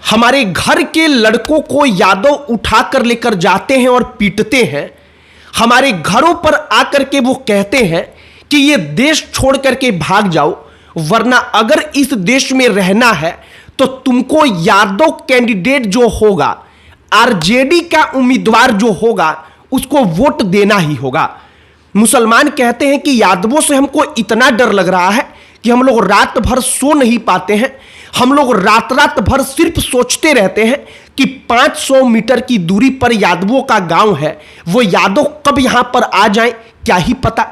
हमारे घर के लड़कों को यादव उठाकर लेकर जाते हैं और पीटते हैं। हमारे घरों पर आकर के वो कहते हैं कि ये देश छोड़ करके भाग जाओ, वरना अगर इस देश में रहना है तो तुमको यादव कैंडिडेट जो होगा, आरजेडी का उम्मीदवार जो होगा, उसको वोट देना ही होगा। मुसलमान कहते हैं कि यादवों से हमको इतना डर लग रहा है कि हम लोग रात भर सो नहीं पाते हैं। हम लोग रात रात भर सिर्फ सोचते रहते हैं कि 500 मीटर की दूरी पर यादवों का गांव है, वो यादव कब यहां पर आ जाएं, क्या ही पता।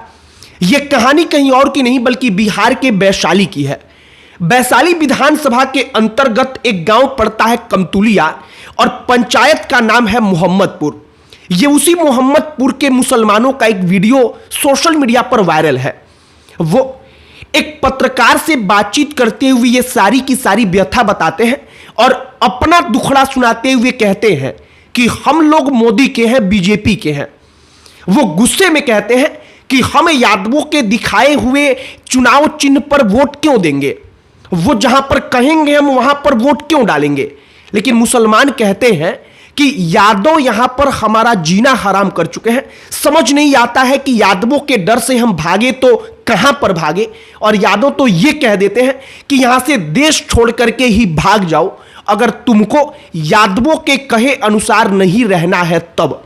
यह कहानी कहीं और की नहीं बल्कि बिहार के वैशाली की है। वैशाली विधानसभा के अंतर्गत एक गांव पड़ता है कमतुलिया और पंचायत का नाम है मोहम्मदपुर। ये उसी मोहम्मदपुर के मुसलमानों का एक वीडियो सोशल मीडिया पर वायरल है। वो एक पत्रकार से बातचीत करते हुए ये सारी की सारी व्यथा बताते हैं और अपना दुखड़ा सुनाते हुए कहते हैं कि हम लोग मोदी के हैं, बीजेपी के हैं। वो गुस्से में कहते हैं कि हम यादवों के दिखाए हुए चुनाव चिन्ह पर वोट क्यों देंगे, वो जहां पर कहेंगे हम वहां पर वोट क्यों डालेंगे। लेकिन मुसलमान कहते हैं कि यादव यहां पर हमारा जीना हराम कर चुके हैं। समझ नहीं आता है कि यादवों के डर से हम भागे तो कहां पर भागे। और यादव तो यह कह देते हैं कि यहां से देश छोड़ करके ही भाग जाओ, अगर तुमको यादवों के कहे अनुसार नहीं रहना है तब।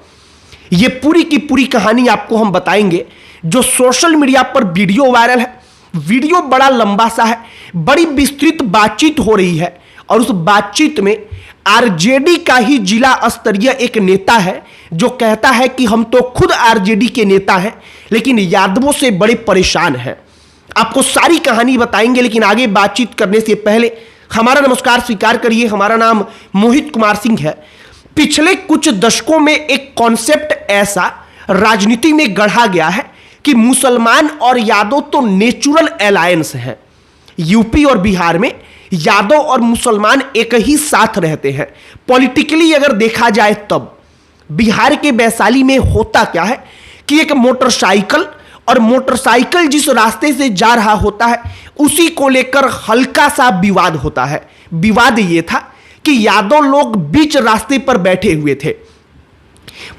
यह पूरी की पूरी कहानी आपको हम बताएंगे। जो सोशल मीडिया पर वीडियो वायरल है, वीडियो बड़ा लंबा सा है, बड़ी विस्तृत बातचीत हो रही है और उस बातचीत में आरजेडी का ही जिला स्तरीय एक नेता है जो कहता है कि हम तो खुद आरजेडी के नेता हैं लेकिन यादवों से बड़े परेशान हैं। आपको सारी कहानी बताएंगे, लेकिन आगे बातचीत करने से पहले हमारा नमस्कार स्वीकार करिए। हमारा नाम मोहित कुमार सिंह है। पिछले कुछ दशकों में एक कॉन्सेप्ट ऐसा राजनीति में गढ़ा गया है कि मुसलमान और यादव तो नेचुरल अलायंस है। यूपी और बिहार में यादव और मुसलमान एक ही साथ रहते हैं। पॉलिटिकली अगर देखा जाए तब बिहार के वैशाली में होता क्या है कि एक मोटरसाइकिल और मोटरसाइकिल जिस रास्ते से जा रहा होता है उसी को लेकर हल्का सा विवाद होता है। विवाद ये था कि यादव लोग बीच रास्ते पर बैठे हुए थे।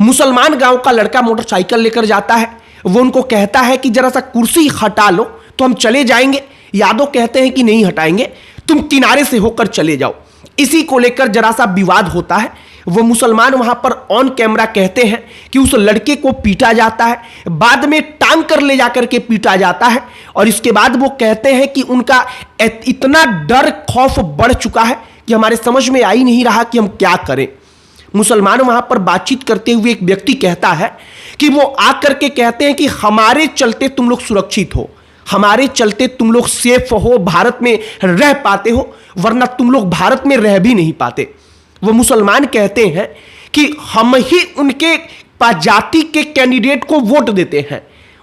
मुसलमान गांव का लड़का मोटरसाइकिल लेकर जाता है, वो उनको कहता है कि जरा सा कुर्सी हटा लो तो हम चले जाएंगे। यादव कहते हैं कि नहीं हटाएंगे, तुम किनारे से होकर चले जाओ। इसी को लेकर जरा सा विवाद होता है। वो मुसलमान वहां पर ऑन कैमरा कहते हैं कि उस लड़के को पीटा जाता है, बाद में टांग कर ले जाकर के पीटा जाता है और इसके बाद वो कहते हैं कि उनका इतना डर खौफ बढ़ चुका है कि हमारे समझ में आ ही नहीं रहा कि हम क्या करें। मुसलमान वहां पर बातचीत करते हुए एक व्यक्ति कहता है कि वो आकर के कहते हैं कि हमारे चलते तुम लोग सुरक्षित हो, हमारे चलते तुम लोग सेफ हो, भारत में रह पाते हो, वरना तुम लोग भारत में रह भी नहीं पाते। वो मुसलमान कहते हैं कि हम ही उनके जाति के कैंडिडेट को वोट देते हैं,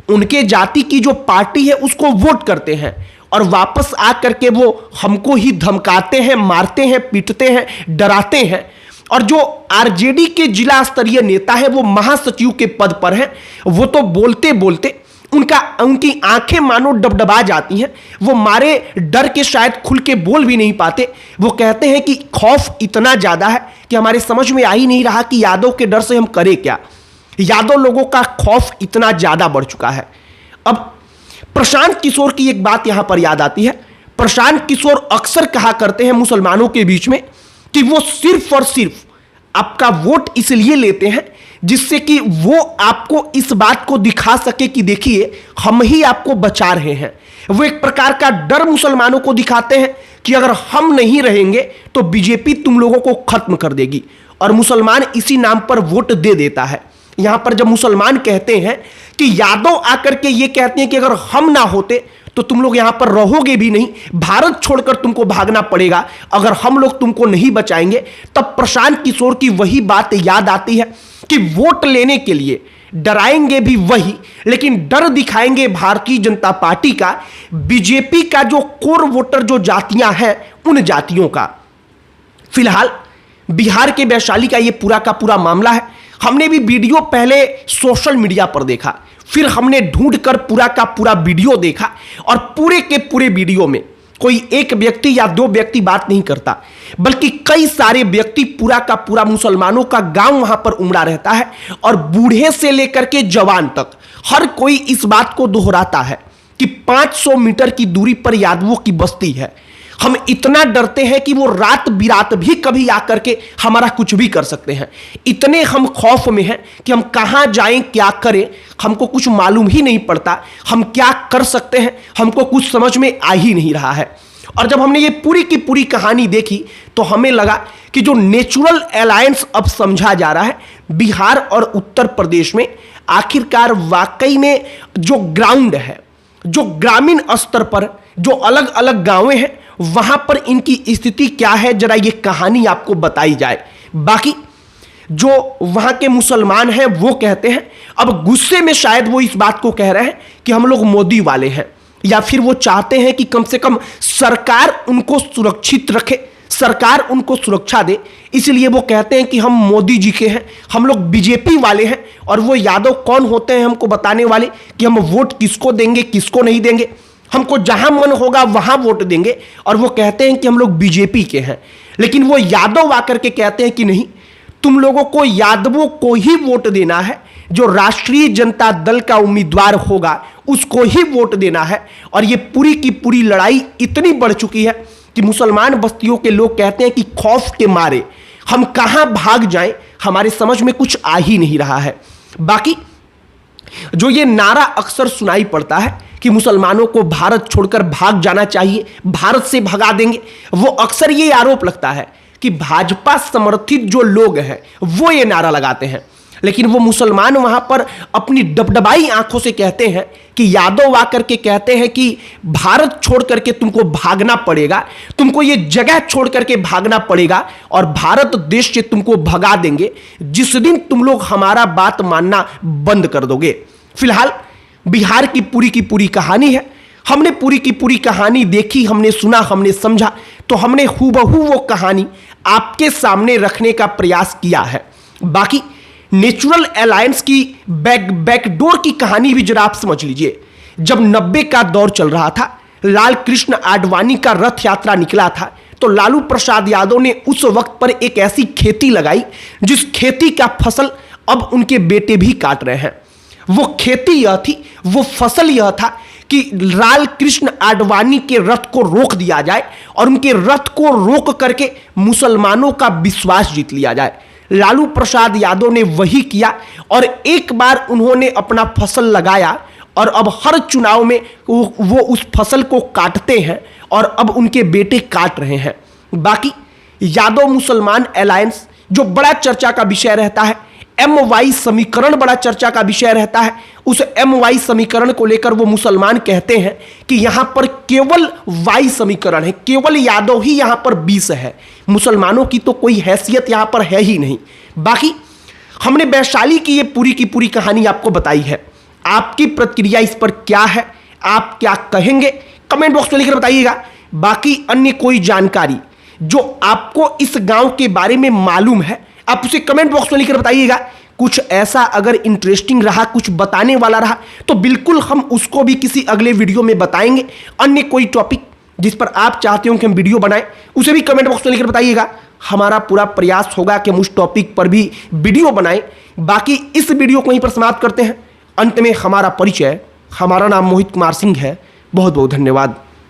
उनके जाति की जो पार्टी है उसको वोट करते हैं और वापस आकर के वो हमको ही धमकाते हैं, मारते हैं, पीटते हैं, डराते हैं। और जो आरजेडी के जिला स्तरीय नेता है वो महासचिव के पद पर है, वो तो बोलते बोलते उनकी आंखें मानो डबडबा जाती हैं। वो मारे डर के शायद खुल के बोल भी नहीं पाते। वो कहते हैं कि खौफ इतना ज्यादा है कि हमारे समझ में आ ही नहीं रहा कि यादव के डर से हम करें क्या। यादव लोगों का खौफ इतना ज्यादा बढ़ चुका है। अब प्रशांत किशोर की एक बात यहां पर याद आती है। प्रशांत किशोर अक्सर कहा करते हैं मुसलमानों के बीच में कि वो सिर्फ और सिर्फ आपका वोट इसलिए लेते हैं जिससे कि वो आपको इस बात को दिखा सके कि देखिए हम ही आपको बचा रहे हैं। वो एक प्रकार का डर मुसलमानों को दिखाते हैं कि अगर हम नहीं रहेंगे तो बीजेपी तुम लोगों को खत्म कर देगी, और मुसलमान इसी नाम पर वोट दे देता है। यहां पर जब मुसलमान कहते हैं कि यादव आकर के ये कहते हैं कि अगर हम ना होते तो तुम लोग यहां पर रहोगे भी नहीं, भारत छोड़कर तुमको भागना पड़ेगा अगर हम लोग तुमको नहीं बचाएंगे, तब प्रशांत किशोर की वही बात याद आती है कि वोट लेने के लिए डराएंगे भी वही, लेकिन डर दिखाएंगे भारतीय जनता पार्टी का, बीजेपी का जो कोर वोटर जो जातियां हैं उन जातियों का। फिलहाल बिहार के वैशाली का यह पूरा का पूरा मामला है। हमने भी वीडियो पहले सोशल मीडिया पर देखा, फिर हमने ढूंढकर पूरा का पूरा वीडियो देखा और पूरे के पूरे वीडियो में कोई एक व्यक्ति या दो व्यक्ति बात नहीं करता, बल्कि कई सारे व्यक्ति, पूरा का पूरा मुसलमानों का गांव वहां पर उमड़ा रहता है और बूढ़े से लेकर के जवान तक हर कोई इस बात को दोहराता है कि 500 मीटर की दूरी पर यादवों की बस्ती है। हम इतना डरते हैं कि वो रात बिरात भी कभी आकर के हमारा कुछ भी कर सकते हैं। इतने हम खौफ में हैं कि हम कहां जाएं, क्या करें, हमको कुछ मालूम ही नहीं पड़ता। हम क्या कर सकते हैं, हमको कुछ समझ में आ ही नहीं रहा है। और जब हमने ये पूरी की पूरी कहानी देखी तो हमें लगा कि जो नेचुरल अलायंस अब समझा जा रहा है बिहार और उत्तर प्रदेश में, आखिरकार वाकई में जो ग्राउंड है, जो ग्रामीण स्तर पर जो अलग अलग गांवें हैं, वहां पर इनकी स्थिति क्या है, जरा ये कहानी आपको बताई जाए। बाकी जो वहां के मुसलमान हैं वो कहते हैं, अब गुस्से में शायद वो इस बात को कह रहे हैं कि हम लोग मोदी वाले हैं, या फिर वो चाहते हैं कि कम से कम सरकार उनको सुरक्षित रखे, सरकार उनको सुरक्षा दे, इसलिए वो कहते हैं कि हम मोदी जी के हैं, हम लोग बीजेपी वाले हैं। और वो यादव कौन होते हैं हमको बताने वाले कि हम वोट किसको देंगे, किसको नहीं देंगे, हमको जहां मन होगा वहां वोट देंगे। और वो कहते हैं कि हम लोग बीजेपी के हैं, लेकिन वो यादव आकर के कहते हैं कि नहीं, तुम लोगों को यादवों को ही वोट देना है, जो राष्ट्रीय जनता दल का उम्मीदवार होगा उसको ही वोट देना है। और ये पूरी की पूरी लड़ाई इतनी बढ़ चुकी है कि मुसलमान बस्तियों के लोग कहते हैं कि खौफ के मारे हम कहां भाग जाएं, हमारे समझ में कुछ आ ही नहीं रहा है। बाकी जो ये नारा अक्सर सुनाई पड़ता है कि मुसलमानों को भारत छोड़कर भाग जाना चाहिए, भारत से भगा देंगे, वो अक्सर ये आरोप लगता है कि भाजपा समर्थित जो लोग हैं वो ये नारा लगाते हैं। लेकिन वो मुसलमान वहां पर अपनी डबडबाई आंखों से कहते हैं कि यादव आकर के कहते हैं कि भारत छोड़ करके तुमको भागना पड़ेगा, तुमको ये जगह छोड़ करके भागना पड़ेगा और भारत देश से तुमको भगा देंगे जिस दिन तुम लोग हमारा बात मानना बंद कर दोगे। फिलहाल बिहार की पूरी कहानी है, हमने पूरी की पूरी कहानी देखी, हमने सुना, हमने समझा, तो हमने हूबहू वो कहानी आपके सामने रखने का प्रयास किया है। बाकी नेचुरल अलायंस की बैकडोर की कहानी भी जरा आप समझ लीजिए। जब 90 का दौर चल रहा था, लाल कृष्ण आडवाणी का रथ यात्रा निकला था, तो लालू प्रसाद यादव ने उस वक्त पर एक ऐसी खेती लगाई जिस खेती का फसल अब उनके बेटे भी काट रहे हैं। वो खेती यह थी, वो फसल यह था कि लाल कृष्ण आडवाणी के रथ को रोक दिया जाए और उनके रथ को रोक करके मुसलमानों का विश्वास जीत लिया जाए। लालू प्रसाद यादव ने वही किया और एक बार उन्होंने अपना फसल लगाया और अब हर चुनाव में वो उस फसल को काटते हैं और अब उनके बेटे काट रहे हैं। बाकी यादव मुसलमान अलायंस जो बड़ा चर्चा का विषय रहता है, MY समीकरण बड़ा चर्चा का विषय रहता है, उस MY समीकरण को लेकर वो मुसलमान कहते हैं कि यहां पर केवल Y समीकरण है, केवल यादव ही यहां पर 20 है, मुसलमानों की तो कोई हैसियत यहां पर है ही नहीं। बाकी हमने वैशाली की ये पूरी की पूरी कहानी आपको बताई है, आपकी प्रतिक्रिया इस पर क्या है, आप क्या कहेंगे, कमेंट बॉक्स में लिखकर बताइएगा। बाकी अन्य कोई जानकारी जो आपको इस गांव के बारे में मालूम है, आप उसे कमेंट बॉक्स में लिखकर बताइएगा। कुछ ऐसा अगर इंटरेस्टिंग रहा, कुछ बताने वाला रहा, तो बिल्कुल हम उसको भी किसी अगले वीडियो में बताएंगे। अन्य कोई टॉपिक जिस पर आप चाहते हो कि हम वीडियो बनाएं, उसे भी कमेंट बॉक्स में लिखकर बताइएगा। हमारा पूरा प्रयास होगा कि हम उस टॉपिक पर भी वीडियो बनाएं। बाकी इस वीडियो को यहीं पर समाप्त करते हैं। अंत में हमारा परिचय, हमारा नाम मोहित कुमार सिंह है। बहुत बहुत धन्यवाद।